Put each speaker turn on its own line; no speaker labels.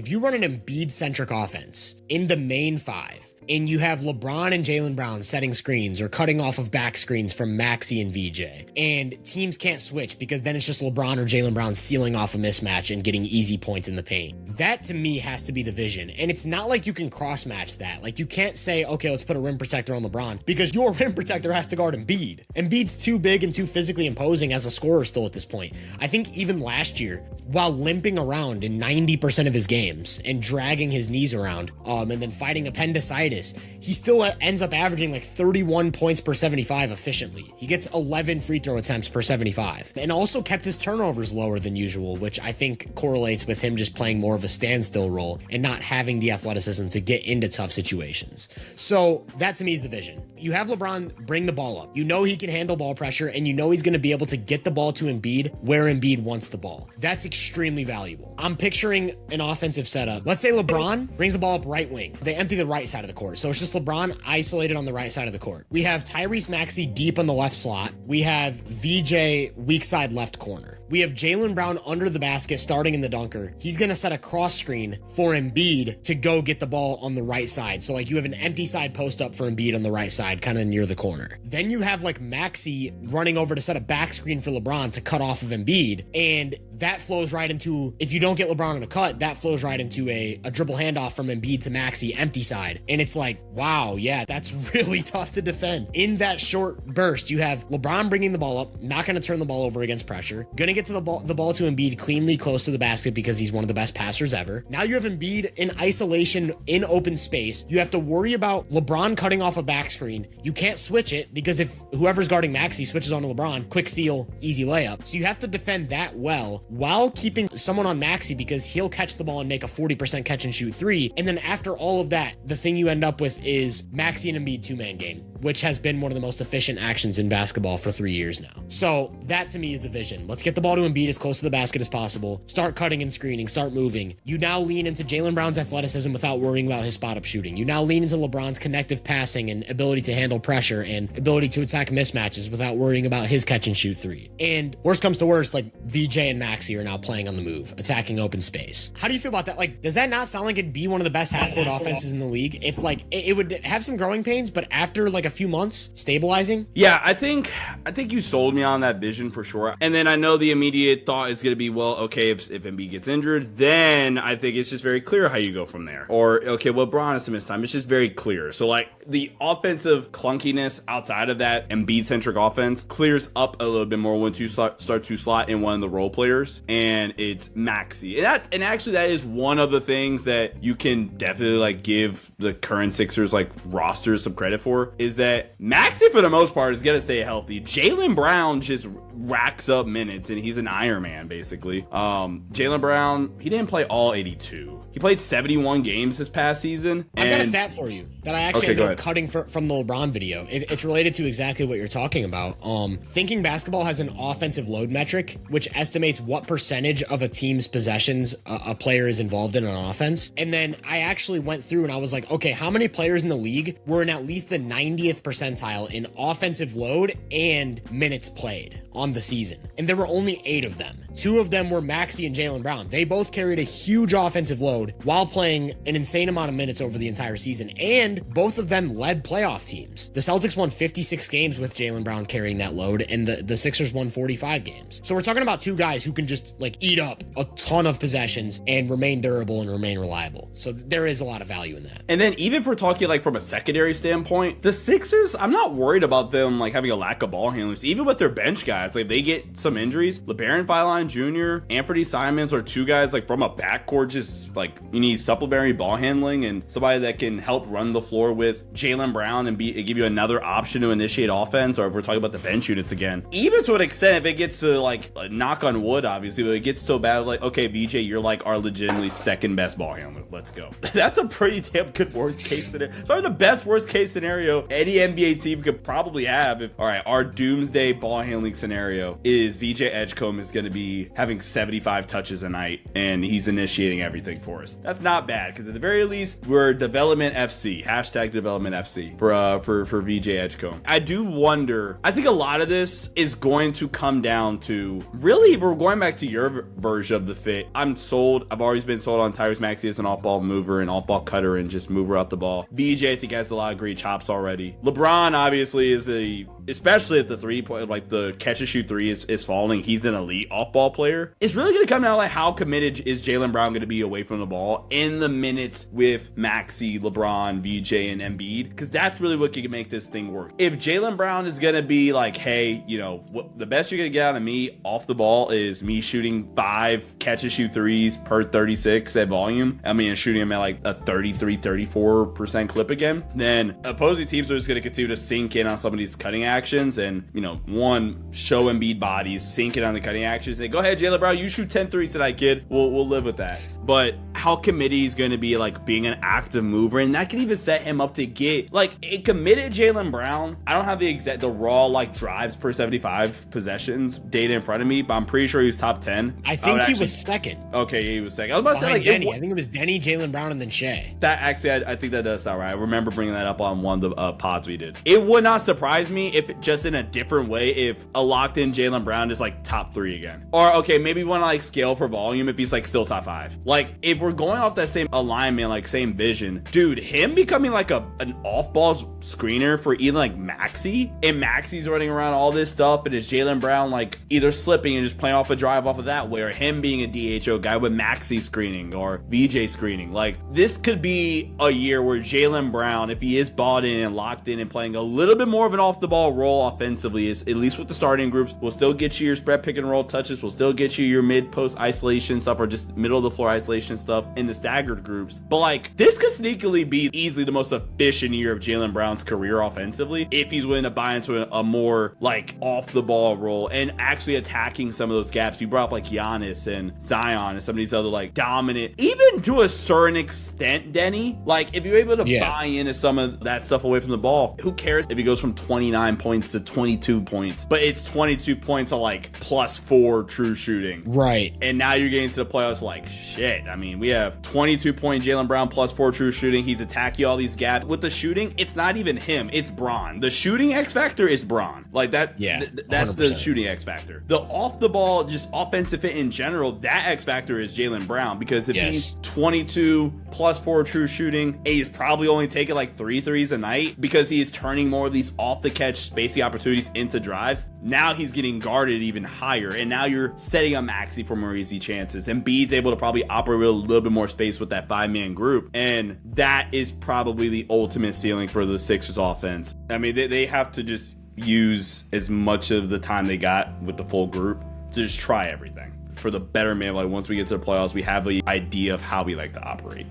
If you run an Embiid-centric offense in the main five, and you have LeBron and Jaylen Brown setting screens or cutting off of back screens from Maxey and VJ, and teams can't switch because then it's just LeBron or Jaylen Brown sealing off a mismatch and getting easy points in the paint. That to me has to be the vision. And it's not like you can cross match that. Like you can't say, okay, let's put a rim protector on LeBron because your rim protector has to guard Embiid. Embiid's too big and too physically imposing as a scorer still at this point. I think even last year, while limping around in 90% of his games and dragging his knees around, and then fighting appendicitis, he still ends up averaging like 31 points per 75 efficiently. He gets 11 free throw attempts per 75 and also kept his turnovers lower than usual, which I think correlates with him just playing more of a standstill role and not having the athleticism to get into tough situations. So that to me is the vision. You have LeBron bring the ball up. You know he can handle ball pressure and you know he's going to be able to get the ball to Embiid where Embiid wants the ball. That's extremely valuable. I'm picturing an offensive setup. Let's say LeBron brings the ball up right wing. They empty the right side of the court. So it's just LeBron isolated on the right side of the court. We have Tyrese Maxey deep on the left slot. We have VJ weak side left corner. We have Jaylen Brown under the basket starting in the dunker. He's going to set a cross screen for Embiid to go get the ball on the right side. So like you have an empty side post up for Embiid on the right side, kind of near the corner. Then you have like Maxey running over to set a back screen for LeBron to cut off of Embiid. And that flows right into, if you don't get LeBron on a cut, that flows right into a dribble handoff from Embiid to Maxey empty side. And it's like, wow, yeah, that's really tough to defend. In that short burst, you have LeBron bringing the ball up, not going to turn the ball over against pressure, going to get to the ball to Embiid cleanly close to the basket because he's one of the best passers ever. Now you have Embiid in isolation in open space. You have to worry about LeBron cutting off a back screen. You can't switch it because if whoever's guarding Maxey switches on to LeBron, quick seal, easy layup. So you have to defend that well while keeping someone on Maxey because he'll catch the ball and make a 40% catch and shoot three. And then after all of that, the thing you end up with is Maxey and Embiid two-man game, which has been one of the most efficient actions in basketball for 3 years now. So that to me is the vision. Let's get the ball to Embiid as close to the basket as possible. Start cutting and screening, start moving. You now lean into Jaylen Brown's athleticism without worrying about his spot up shooting. You now lean into LeBron's connective passing and ability to handle pressure and ability to attack mismatches without worrying about his catch and shoot three. And worst comes to worst, like VJ and Maxey are now playing on the move, attacking open space. How do you feel about that? Like, does that not sound like it'd be one of the best half-court offenses in the league? If like it would have some growing pains, but after like a few months stabilizing?
Yeah, I think you sold me on that vision for sure. And then I know the immediate thought is going to be, well, okay, if Embiid gets injured, then I think it's just very clear how you go from there. Or, okay, well, LeBron has to miss time. It's just very clear. So, like, the offensive clunkiness outside of that Embiid-centric offense clears up a little bit more once you start to slot in one of the role players, and it's Maxey. And actually, that is one of the things that you can definitely, like, give the current Sixers, like, rosters some credit for, is that Maxey, for the most part, is going to stay healthy. Jaylen Brown just racks up minutes, and he's an Iron Man, basically. Jaylen Brown, he didn't play all 82. He played 71 games this past season.
I've got a stat for you that I actually ended up cutting from the LeBron video. It's related to exactly what you're talking about. Thinking Basketball has an offensive load metric, which estimates what percentage of a team's possessions a player is involved in on offense. And then I actually went through and I was like, okay, how many players in the league were in at least the 90th percentile in offensive load and minutes played on the season? And there were only 8 of them. 2 of them were Maxey and Jaylen Brown. They both carried a huge offensive load while playing an insane amount of minutes over the entire season. And both of them led playoff teams. The Celtics won 56 games with Jaylen Brown carrying that load, and the Sixers won 45 games. So we're talking about 2 guys who can just like eat up a ton of possessions and remain durable and remain reliable. So there is a lot of value in that.
And then even if we're talking like from a secondary standpoint, the Sixers, I'm not worried about them like having a lack of ball handlers. Even with their bench guys, like they get some injuries. LeBaron Feiline Jr., Anthony Simons are 2 guys like from a backcourt, just like you need supplementary ball handling and somebody that can help run the floor with Jaylen Brown and give you another option to initiate offense. Or if we're talking about the bench units again, even to an extent, if it gets to like a knock on wood, obviously, but it gets so bad, like, okay, VJ, you're like our legitimately second best ball handler. Let's go. That's a pretty damn good worst case scenario. It's probably the best worst case scenario any NBA team could probably have. If, all right, our doomsday ball handling scenario scenario is VJ Edgecombe is going to be having 75 touches a night and he's initiating everything for us. That's not bad because at the very least we're development FC, hashtag development FC for VJ Edgecombe. I do wonder, I think a lot of this is going to come down to really, if we're going back to your version of the fit, I'm sold. I've always been sold on Tyrese Maxey as an off-ball mover and off-ball cutter and just mover out the ball. VJ I think has a lot of great chops already. LeBron obviously is especially at the 3-point, like the catch and shoot three is falling. He's an elite off-ball player. It's really going to come down to like how committed is Jaylen Brown going to be away from the ball in the minutes with Maxey, LeBron, VJ, and Embiid, because that's really what can make this thing work. If Jaylen Brown is going to be like, hey, you know, the best you're going to get out of me off the ball is me shooting 5 catch and shoot threes per 36 at volume. I mean, shooting them at like a 34% clip again, then opposing teams are just going to continue to sink in on some of these cutting actions and, you know, show Embiid bodies, sink it on the cutting actions. They go ahead, Jaylen Brown, you shoot 10 threes tonight, kid. We'll live with that. But how committed he's going to be, like being an active mover, and that can even set him up to get like a committed Jaylen Brown. I don't have the raw like drives per 75 possessions data in front of me, but I'm pretty sure he was top 10.
I think he was second.
Okay, he was second. I was about to say like
Denny. I think it was Denny, Jaylen Brown, and then Shea.
That actually, I think that does sound right. I remember bringing that up on one of the pods we did. It would not surprise me if just in a different way, if a locked in Jaylen Brown is like top 3 again. Or okay, maybe we want to like scale for volume if he's like still top 5. Like if we're going off that same alignment, like same vision, dude, him becoming like an off-ball screener for even like Maxey, and Maxey's running around all this stuff, and is Jaylen Brown like either slipping and just playing off a drive off of that way, or him being a DHO guy with Maxey screening or VJ screening. Like this could be a year where Jaylen Brown, if he is bought in and locked in and playing a little bit more of an off the ball role offensively, is at least with the starting groups, will still get you your spread pick and roll touches, will still get you your mid post isolation stuff or just middle of the floor isolation stuff in the staggered groups. But like this could sneakily be easily the most efficient year of Jaylen Brown's career offensively if he's willing to buy into a more like off the ball role and actually attacking some of those gaps. You brought up like Giannis and Zion and some of these other like dominant, even to a certain extent, Denny, like if you're able to buy into some of that stuff away from the ball, who cares if he goes from 29 points to 22 points, but it's 22 points of like +4 true shooting,
right?
And now you're getting to the playoffs like shit. I mean, we have 22 point Jaylen Brown +4 true shooting. He's attacking all these gaps with the shooting. It's not even him, it's Bron. The shooting X factor is Bron. Like that. That's 100%. The shooting X factor. The off the ball, just offensive fit in general, that X factor is Jaylen Brown, because if he's 22 +4 true shooting, and he's probably only taking like 3 threes a night because he's turning more of these off the catch spacey opportunities into drives. Now he's getting guarded even higher, and now you're setting up Maxey for more easy chances. And Embiid's able to probably operate with a little bit more space with that 5-man group, and that is probably the ultimate ceiling for the Sixers offense. I mean, they have to just use as much of the time they got with the full group to just try everything for the betterment. Like once we get to the playoffs, we have an idea of how we like to operate.